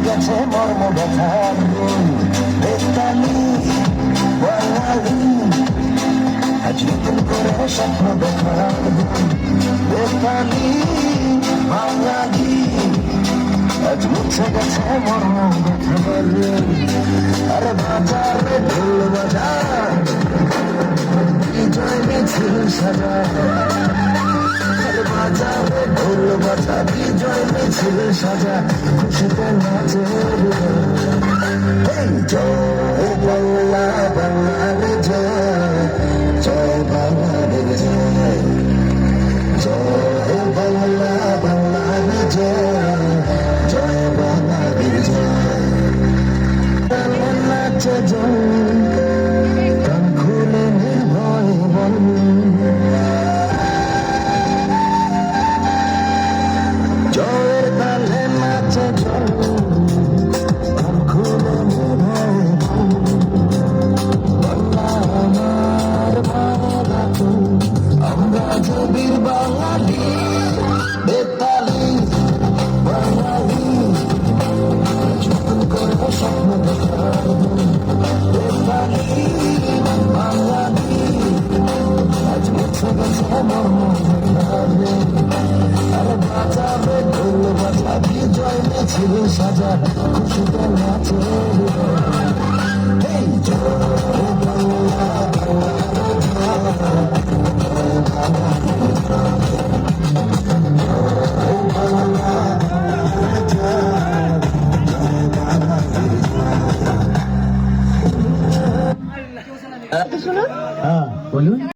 গেছে মর্ম ব্যথার বেতালি বাঙালি আজ নতুন করে স্বপ্ন দেখার বেতালি বাঙালি আজ মুছে গেছে মর্ম ব্যথার আরে বাজার রে ঢোল বাজার বিজয় মিছিল সাজা বাজারে ঢোল বাজা বিজয় মিছিল সাজা খুশিতে নাচে জয় বাংলা বাংলার জয় জয় বাংলার জয় জয় বাংলা বাংলার জয় জয় বাংলার জয় নাচে জয় কান খুলে নির্ভয় বল জয়ের তালে নাচে জল খুলে নির্ভয় বাংলা আমার বাংলা আমরা যে বীর বাঙালি বেতালি বাঙালি নতুন করে স্বপ্ন দেখার বেতালি বাঙালি আজ মুছে গেছে মর্ম আরে বাজাবে ঢোল বাজা বিজয় মিছিল সাজা খুশিতে নাচে জয় বাংলা হ্যাঁ বলুন।